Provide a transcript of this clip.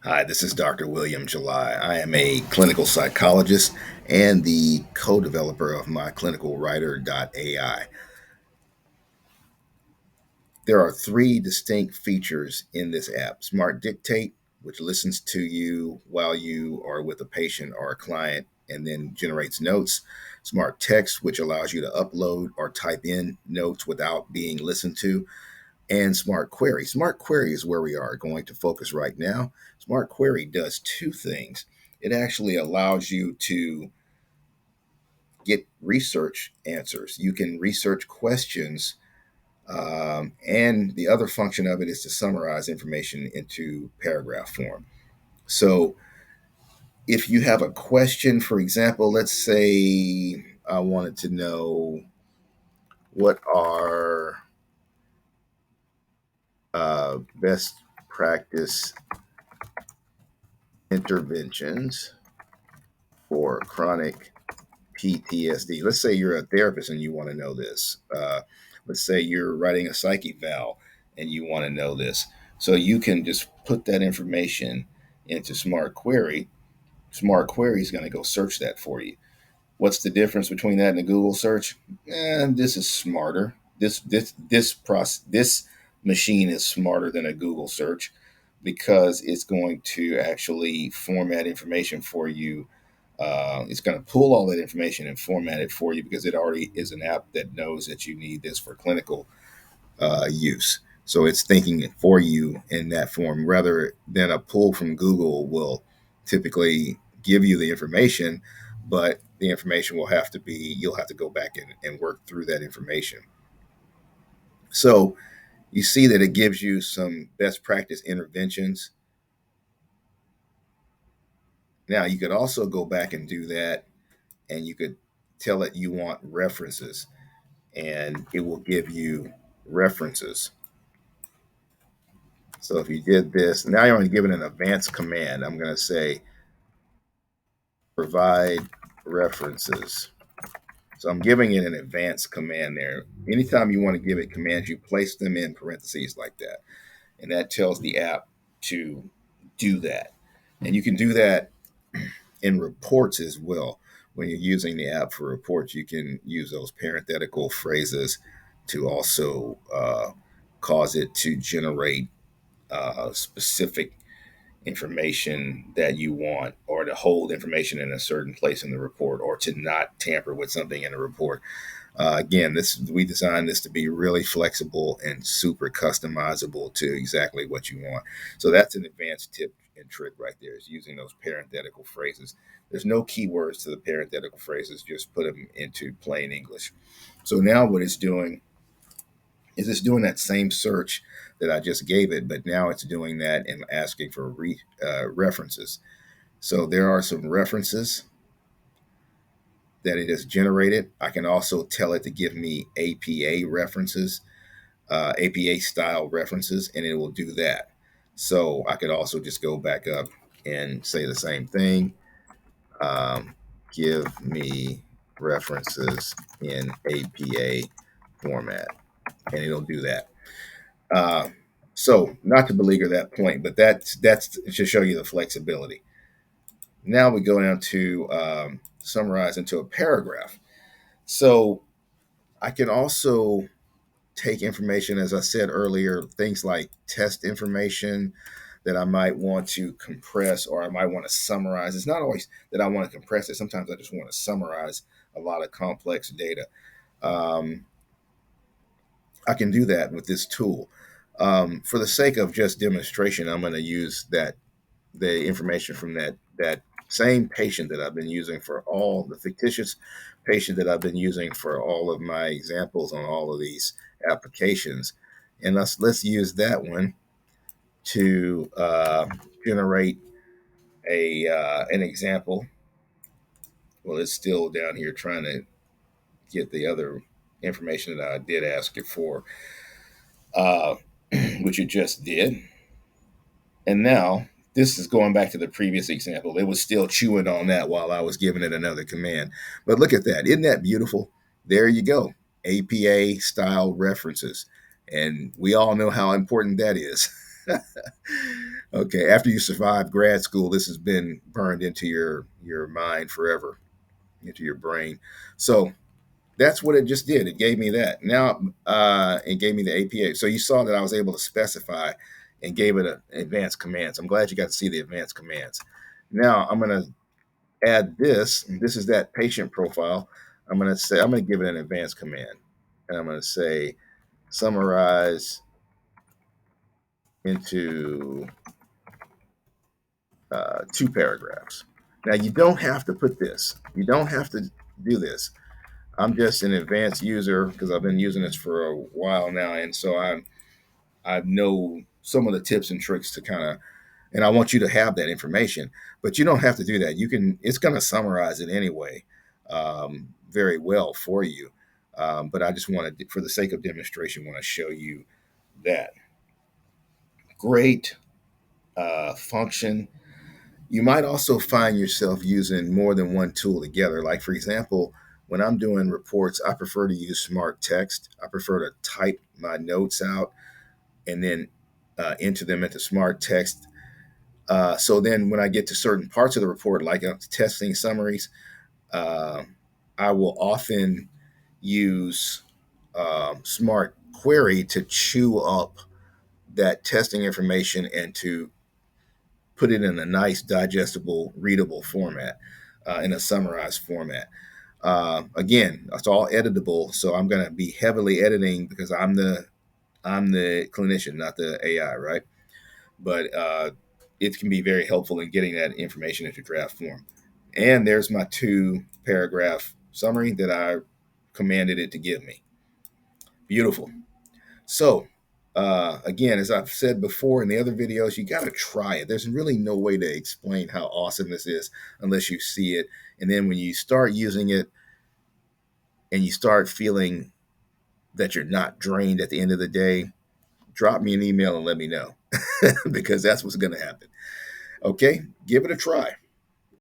Hi, this is Dr. William July. I am a clinical psychologist and the co developer of my clinical writer.ai. There are three distinct features in this app: Smart Dictate, which listens to you while you are with a patient or a client and then generates notes; Smart Text, which allows you to upload or type in notes without being listened to; and Smart Query. Smart Query is where we are going to focus right now. Smart Query does two things. It actually allows you to get research answers. You can research questions, and the other function of it is to summarize information into paragraph form. So, if you have a question, for example, let's say I wanted to know what are best practice interventions for chronic PTSD. Let's say you're a therapist and you want to know this. Let's say you're writing a psych eval and you want to know this. So you can just put that information into Smart Query. Smart Query is going to go search that for you. What's the difference between that and a Google search? This is smarter. This machine is smarter than a Google search because it's going to actually format information for you. It's going to pull all that information and format it for you because it already is an app that knows that you need this for clinical use. So it's thinking it for you in that form rather than a pull from Google will typically give you the information, but the information will have to be, you'll have to go back and work through that information. So you see that it gives you some best practice interventions. Now you could also go back and do that, and you could tell it you want references, and it will give you references. So if you did this, now you're only giving an advanced command. I'm going to say provide references. So I'm giving it an advanced command there. Anytime you want to give it commands, you place them in parentheses like that. And that tells the app to do that. And you can do that in reports as well. When you're using the app for reports, you can use those parenthetical phrases to also cause it to generate specific information that you want, or to hold information in a certain place in the report, or to not tamper with something in a report. Again, this we designed this to be really flexible and super customizable to exactly what you want. So that's an advanced tip and trick right there, is using those parenthetical phrases. There's no keywords to the parenthetical phrases, just put them into plain English. So now what it's doing is it's doing that same search that I just gave it, but now it's doing that and asking for references. So there are some references that it has generated. I can also tell it to give me APA references, APA style references, and it will do that. So I could also just go back up and say the same thing. Um, Give me references in APA format, and it'll do that. Uh, so not to beleaguer that point, but that's to show you the flexibility. Now we go down to summarize into a paragraph. So I can also take information, as I said earlier, things like test information that I might want to compress or I might want to summarize. It's not always that I want to compress it. Sometimes I just want to summarize a lot of complex data. Um, I can do that with this tool. For the sake of just demonstration, I'm going to use the information from that same patient that I've been using for all the fictitious patient that I've been using for all of my examples on all of these applications, and let's use that one to generate a an example. Well, it's still down here trying to get the other information that I did ask it for, uh, which it just did. And now this is going back to the previous example. It was still chewing on that while I was giving it another command. But look at that. Isn't that beautiful? There you go. APA style references. And we all know how important that is. Okay, after you survive grad school, this has been burned into your mind forever, into your brain. So that's what it just did. It gave me that. Now it gave me the APA. So you saw that I was able to specify and gave it an advanced commands. I'm glad you got to see the advanced commands. Now I'm going to add this. And this is that patient profile. I'm going to give it an advanced command, and I'm going to say summarize into 2 paragraphs. Now you don't have to put this. You don't have to do this. I'm just an advanced user because I've been using this for a while now, and so I know some of the tips and tricks to kind of, and I want you to have that information. But you don't have to do that. You can. It's going to summarize it anyway, very well for you. But I just want to, for the sake of demonstration, want to show you that great function. You might also find yourself using more than one tool together. Like, for example, when I'm doing reports, I prefer to use smart text. I prefer to type my notes out and then enter them into smart text. So then when I get to certain parts of the report, like testing summaries, uh, I will often use smart query to chew up that testing information and to put it in a nice, digestible, readable format, in a summarized format. Again, it's all editable, so I'm going to be heavily editing because I'm the clinician, not the AI, right? But it can be very helpful in getting that information into draft form. And there's my 2 paragraph summary that I commanded it to give me. Beautiful. So, again, as I've said before in the other videos, you got to try it. There's really no way to explain how awesome this is unless you see it. And then when you start using it and you start feeling that you're not drained at the end of the day, drop me an email and let me know because that's what's going to happen. Okay, give it a try.